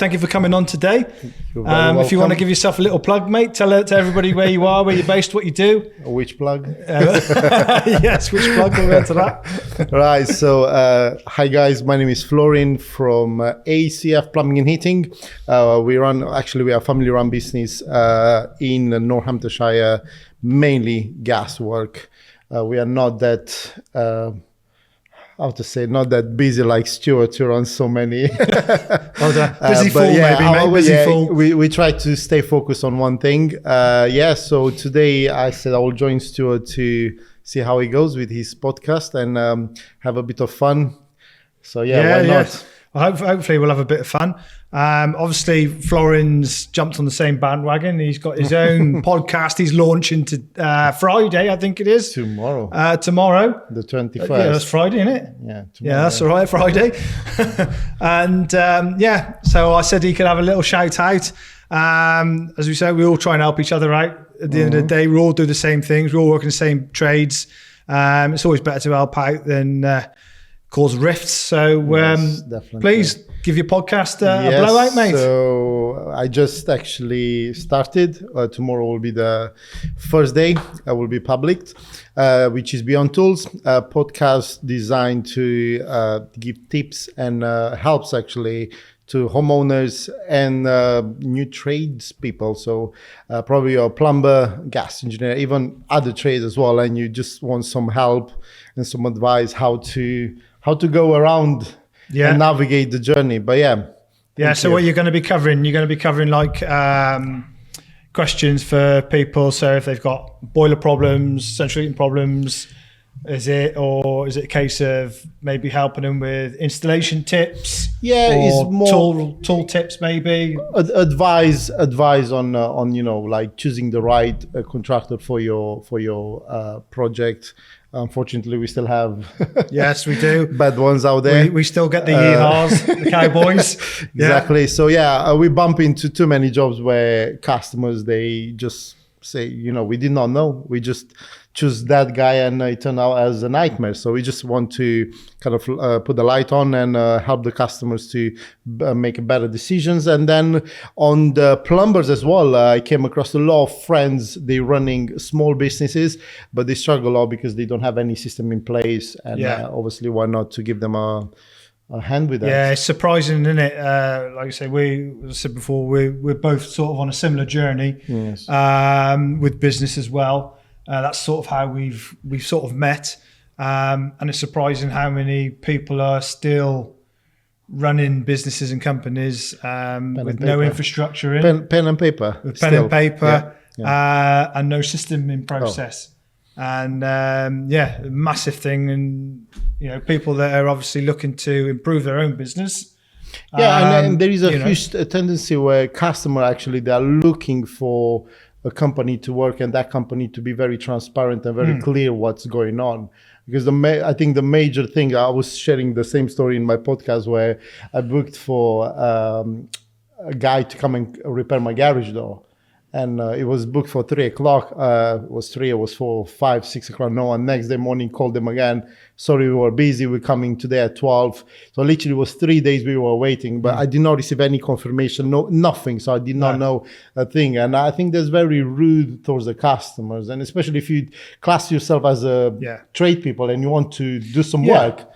thank you for coming on today. You're very welcome. If you want to give yourself a little plug, mate, tell everybody where you are, where you're based, what you do. Which plug? Yes, which plug? We'll get to that. Right. So, hi guys. My name is Florin from ACF Plumbing and Heating. We are a family-run business in Northamptonshire, mainly gas work. We are not that. Not that busy like Stuart to run so many. Busy fool, maybe, mate. Busy fool. We try to stay focused on one thing. So today I said I will join Stuart to see how he goes with his podcast and have a bit of fun. So why not? Well, hopefully we'll have a bit of fun. Obviously, Florin's jumped on the same bandwagon. He's got his own podcast. He's launching to Friday, I think it is. Tomorrow. The 21st. Yeah, that's Friday, isn't it? Yeah, tomorrow. Yeah, that's all right, Friday. And so I said he could have a little shout out. As we said, we all try and help each other out. At the end of the day, we all do the same things. We all work in the same trades. It's always better to help out than cause rifts. So please give your podcast a blowout, mate. So I just actually started. Tomorrow will be the first day. I will be published, which is Beyond Tools, a podcast designed to give tips and helps actually to homeowners and new trades people. So probably a plumber, gas engineer, even other trades as well. And you just want some help and some advice how to go around and navigate the journey. But so what you're going to be covering? You're going to be covering like questions for people. So if they've got boiler problems, central heating problems, is it a case of maybe helping them with installation tips? It's more tool tips, maybe. Advice on like choosing the right contractor for your project. Unfortunately, we still have yes, we do bad ones out there. We still get the yeehaws, the cowboys. Exactly. So we bump into too many jobs where customers, they just say, we did not know. We just choose that guy and it turned out as a nightmare. So we just want to kind of put the light on and help the customers to make better decisions. And then on the plumbers as well, I came across a lot of friends. They're running small businesses, but they struggle a lot because they don't have any system in place. And obviously, why not to give them a hand with that? Yeah, it's surprising, isn't it? Like I say, as I said before, we're both sort of on a similar journey with business as well. That's sort of how we've sort of met, and it's surprising how many people are still running businesses and companies with no infrastructure in pen and paper, with pen and paper, and no system in process. And a massive thing, and people that are obviously looking to improve their own business. And there is a huge tendency where customer actually they are looking for a company to work and that company to be very transparent and very clear what's going on. Because I think the major thing, I was sharing the same story in my podcast where I booked for a guy to come and repair my garage door. And it was booked for 3 o'clock. It was 3, it was 4, 5, 6 o'clock. No one. Next day morning, called them again. Sorry, we were busy. We're coming today at 12. So literally it was 3 days we were waiting, but I did not receive any confirmation, nothing. So I did not know a thing. And I think that's very rude towards the customers. And especially if you class yourself as a trade people and you want to do some work.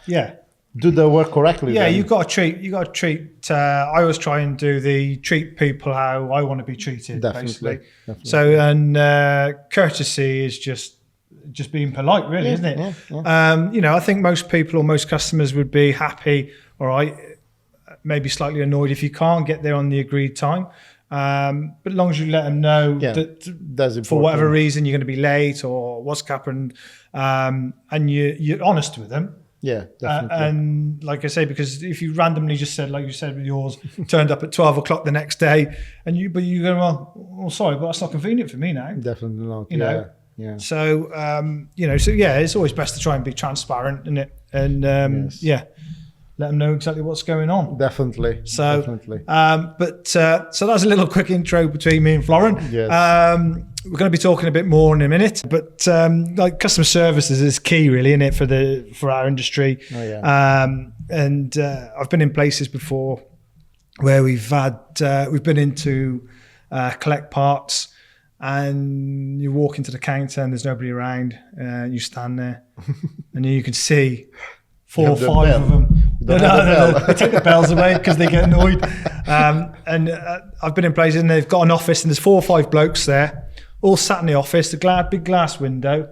Do the work correctly. Yeah, you've got to treat. I always try and treat people how I want to be treated. Definitely. So, and courtesy is just being polite, really, isn't it? I think most people or most customers would be happy, all right, maybe slightly annoyed if you can't get there on the agreed time. But as long as you let them know that for whatever reason you're going to be late or what's happened, and you're honest with them. Yeah, definitely. And like I say, because if you randomly just said, like you said with yours, turned up at 12 o'clock the next day, and you go, well, sorry, but that's not convenient for me now. Definitely not. You know. Yeah. So it's always best to try and be transparent, isn't it? And let them know exactly what's going on. Definitely. So, so that's a little quick intro between me and Florin. Yes. We're going to be talking a bit more in a minute, but like customer services is key, really, isn't it, for our industry? Oh, yeah. And I've been in places before where we've been into collect parts, and you walk into the counter and there's nobody around, and you stand there, and you can see 4 or 5 of them. No, they take the bells away because they get annoyed. And I've been in places and they've got an office and there's 4 or 5 blokes there, all sat in the office, the big glass window.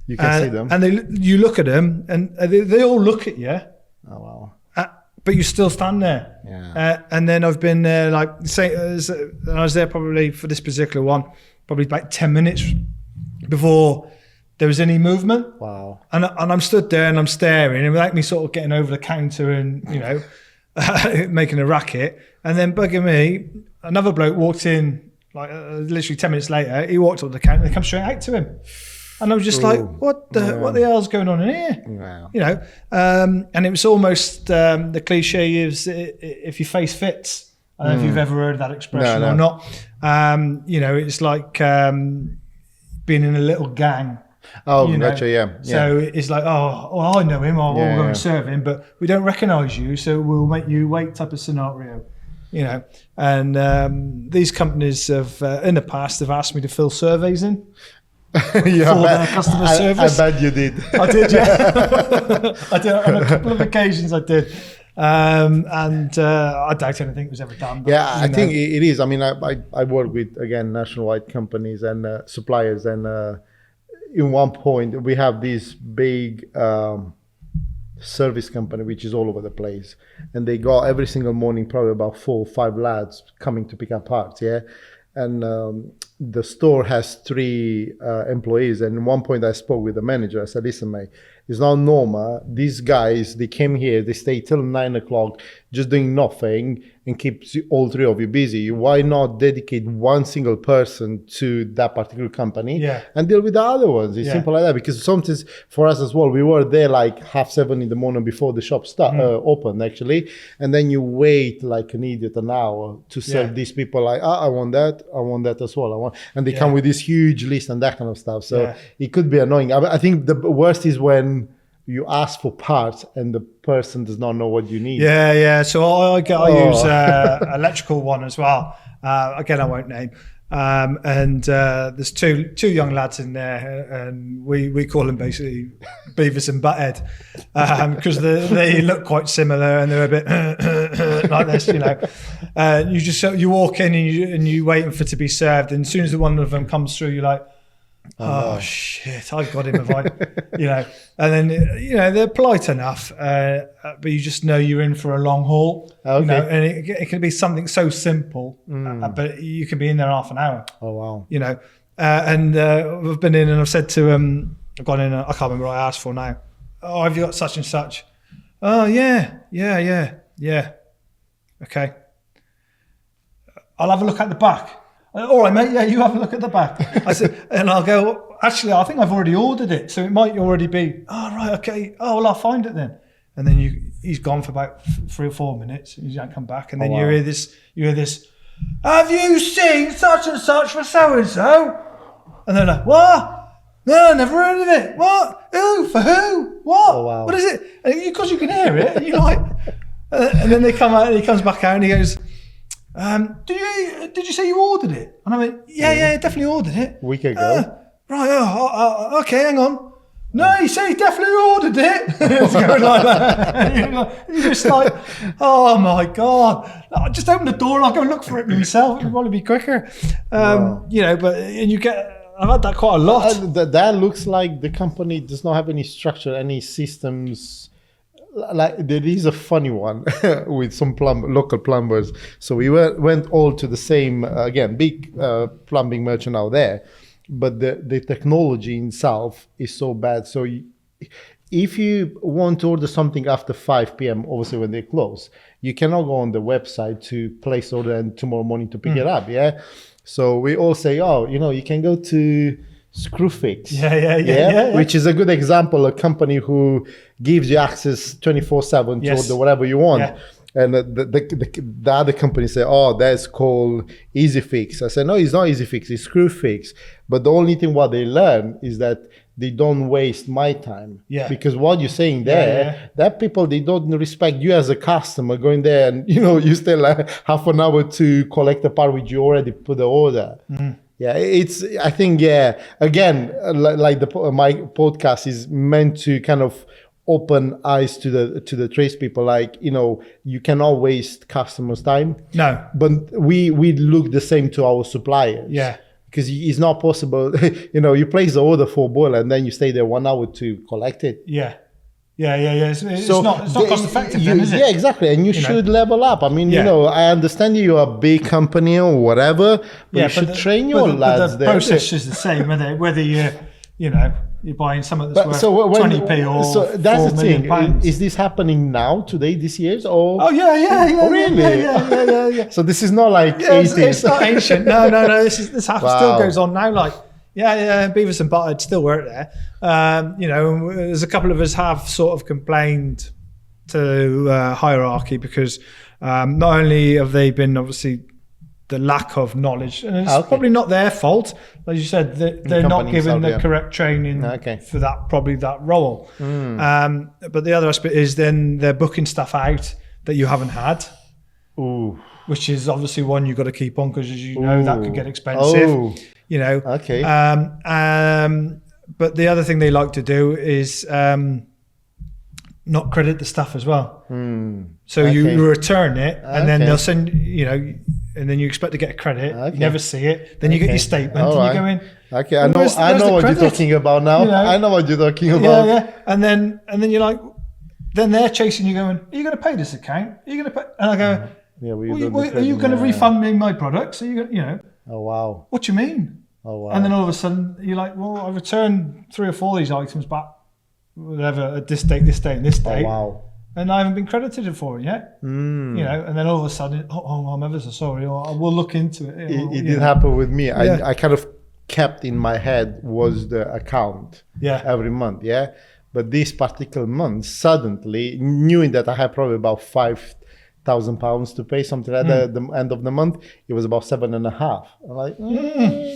You can see them. And you look at them and they all look at you. Oh, wow. But you still stand there. Yeah. And then I've been there, I was there probably for this particular one, probably about 10 minutes before there was any movement. Wow. And I'm stood there and I'm staring, and without me sort of getting over the counter and, making a racket, and then bugging me, another bloke walked in, literally 10 minutes later, he walked up to the counter and they come straight out to him. And I was just like, what the hell's going on in here? Wow. And it was almost the cliche is if your face fits. I don't know if you've ever heard that expression or not. It's like being in a little gang. Oh, gotcha, yeah. So it's like, I know him, I'll go and serve him, but we don't recognise you, so we'll make you wait type of scenario. And these companies have, in the past, have asked me to fill surveys in. For their customer service. I bet you did. I did, yeah. I did on a couple of occasions. I did, and I doubt anything was ever done. But, I think it is. I mean, I work with nationwide companies and suppliers, and in one point we have this big service company which is all over the place, and they got every single morning probably about 4 or 5 lads coming to pick up parts. Yeah. And the store has 3 employees. And at one point I spoke with the manager. I said, listen, mate, it's not normal. These guys, they came here, they stay till 9 o'clock just doing nothing and keeps all 3 of you busy. Why not dedicate one single person to that particular company and deal with the other ones? It's simple like that. Because sometimes for us as well, we were there like 6:30 in the morning before the shop opened actually. And then you wait like an idiot an hour to serve these people like, I want that as well. And they come with this huge list and that kind of stuff. So it could be annoying. I think the worst is when you ask for parts and the person does not know what you need. So I use electrical one as well. Again, I won't name. And there's two young lads in there, and we call them basically Beavis and Butthead, because they look quite similar and they're a bit like this, you walk in and you waiting for it to be served, and as soon as the one of them comes through, you're like, oh shit, I've got him if I, and then, they're polite enough, but you just know you're in for a long haul, and it can be something so simple, but you can be in there half an hour. Oh, wow. And I've been in and I've said to I've gone in, I can't remember what I asked for now. Oh, have you got such and such? Oh, yeah. Okay. I'll have a look at the back. All right, mate. Yeah, you have a look at the back. I said, and I'll go, actually, I think I've already ordered it, so it might already be. Oh, right, okay. Oh, well, I'll find it then. And then he's gone for about 3 or 4 minutes, and you don't come back. And then you hear this. Have you seen such and such for so and so? And they're like, what? No, I never heard of it. What? Who? For who? What? Oh, wow. What is it? And because you can hear it, and you're like, and then they come out, and he comes back out, and he goes, did you say you ordered it? And I went, yeah, definitely ordered it. A week ago. Right, okay, hang on. No, he said he definitely ordered it. It's going like that. And you're just like, oh my God. I'll just open the door and I'll go and look for it myself. It'll probably be quicker. But you get, I've had that quite a lot. That looks like the company does not have any structure, any systems. Like there is a funny one with some local plumbers. So we went all to the same, big plumbing merchant out there. But the technology itself is so bad. So if you want to order something after 5 p.m., obviously when they close, you cannot go on the website to place order and tomorrow morning to pick it up. Yeah. So we all say, you can go to Screwfix. Yeah. Which is a good example, a company who gives you access 24/7 to order whatever you want. Yeah. And the other company say, that's called EasyFix. I said, no, it's not EasyFix, it's Screwfix. But the only thing what they learn is that they don't waste my time. Yeah. Because what you're saying there, that people, they don't respect you as a customer going there and, you stay like half an hour to collect a part which you already put the order. Yeah, I think, again, like my podcast is meant to kind of open eyes to the tradespeople, like, you cannot waste customers' time. No. But we look the same to our suppliers. Yeah. Because it's not possible, you place the order for a boiler and then you stay there 1 hour to collect it. Yeah. It's not cost effective then, is it? Yeah, exactly. And you should level up. I mean, I understand you're a big company or whatever, but you should train your lads there. The process is the same, whether you're buying something that's worth 20p or so that's the thing. £4 Is this happening now, today, this year? Or? Oh, yeah. Oh, really? Yeah. So this is not like 80s. It's not ancient. No. This still goes on now. Like, Beavis and Butthead still work there. There's a couple of us have sort of complained to hierarchy because not only have they been obviously the lack of knowledge, and it's probably not their fault, as you said, they're not given the correct training for that role. But the other aspect is then they're booking stuff out that you haven't had. Ooh. Which is obviously one you've got to keep on because, as you know, that could get expensive. Okay. But the other thing they like to do is not credit the stuff as well. So you return it, and then they'll send and then you expect to get a credit. You never see it. Then you get your statement, and you go in. Okay, I know what you're talking about now. I know what you're talking about. Yeah. And then you're like, then they're chasing you, going, "Are you going to pay this account? Are you going to pay?" And I go, "Are you going to refund me my products? Are you Oh wow. What do you mean? Oh wow. And then all of a sudden you're like, well, I returned 3 or 4 of these items back, whatever, at this date, and this date. Oh wow. And I haven't been credited for it yet. And then all of a sudden, I'm ever so sorry, or we'll look into it. It did happen with me. I kind of kept in my head was the account every month. Yeah. But this particular month, suddenly, knowing that I had probably about £5,000 to pay, something like that at the end of the month, it was about 7.5. I'm like,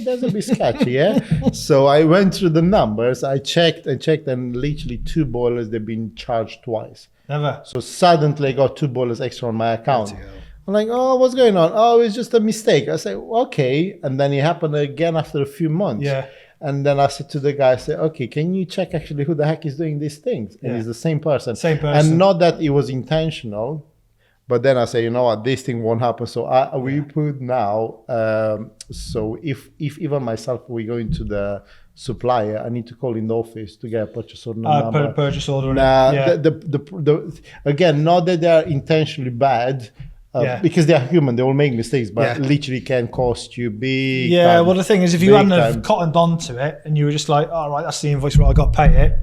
that's a bit sketchy, yeah? So I went through the numbers, I checked, and literally 2 boilers, they've been charged twice. Never. So suddenly I got 2 boilers extra on my account. I'm like, oh, what's going on? Oh, it's just a mistake. I say, okay. And then it happened again after a few months. Yeah. And then I said to the guy, I said, okay, can you check actually who the heck is doing these things? And it's the same person. And not that it was intentional, but then I say, you know what, this thing won't happen. So we put now, so if even myself, we go into the supplier, I need to call in the office to get a purchase order number. Put a purchase order in. Again, not that they are intentionally bad, because they are human, they will make mistakes, but literally can cost you big time. Well, the thing is, if you hadn't have cottoned on to it and you were just like, all right, that's the invoice, right, I got to pay it,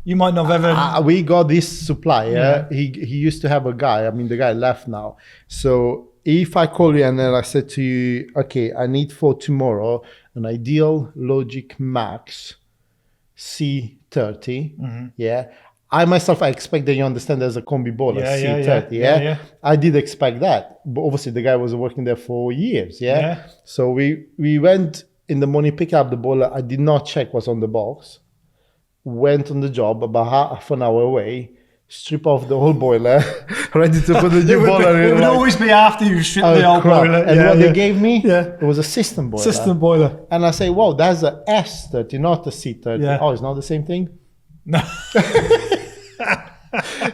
you might not have ever... we got this supplier, he used to have a guy, the guy left now. So if I call you and then I said to you, okay, I need for tomorrow an Ideal Logic Max C30, I myself, I expect that you understand there's a combi boiler, C30, I did expect that, but obviously the guy was working there for years, So we went in the morning, pick up the boiler, I did not check what's on the box, went on the job about half an hour away, strip off the whole boiler, ready to put the new boiler in. It would always be after you strip the old boiler. And what they gave me, it was a system boiler. And I say, wow, that's a S30, not a C30. Oh, it's not the same thing? No.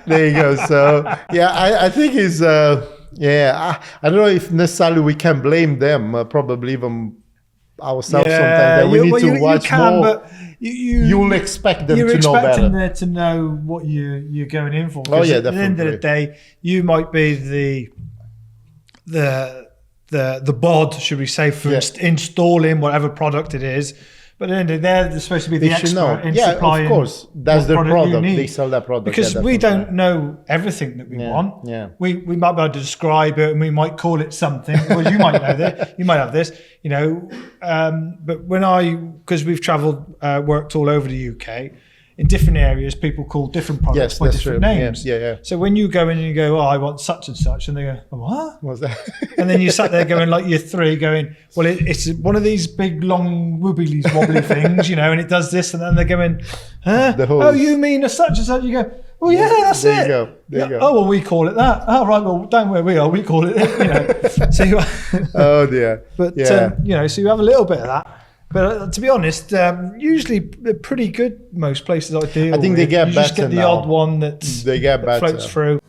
There you go. So I think it's I don't know if necessarily we can blame them, probably even ourselves sometimes, that we need to watch more. But you'll expect them to know better. You're expecting them to know what you're going in for. Oh yeah, definitely. At the end of the day, you might be the bod, should we say, for installing whatever product it is. But then they're supposed to be the expert in supplying. Of course, that's their product. They sell that product because we don't know everything that we want. Yeah, we might be able to describe it, and we might call it something. Well, you might know that. You might have this. But because we've travelled, worked all over the UK, in different areas, people call different products by different names. Yeah. So when you go in and you go, I want such and such, and they go, what? What's that? And then you sat there going like year 3 going, well, it's one of these big long wobbly things, and it does this, and then they're going, huh? Oh, you mean a such and such? You go, well, yeah, that's there it. There you go. Oh, well, we call it that. Oh, right. Well, down where we are, we call it it. So oh dear. But so you have a little bit of that. But to be honest, usually they're pretty good. Most places I deal with. I think they get you better just get the now. odd one that floats through.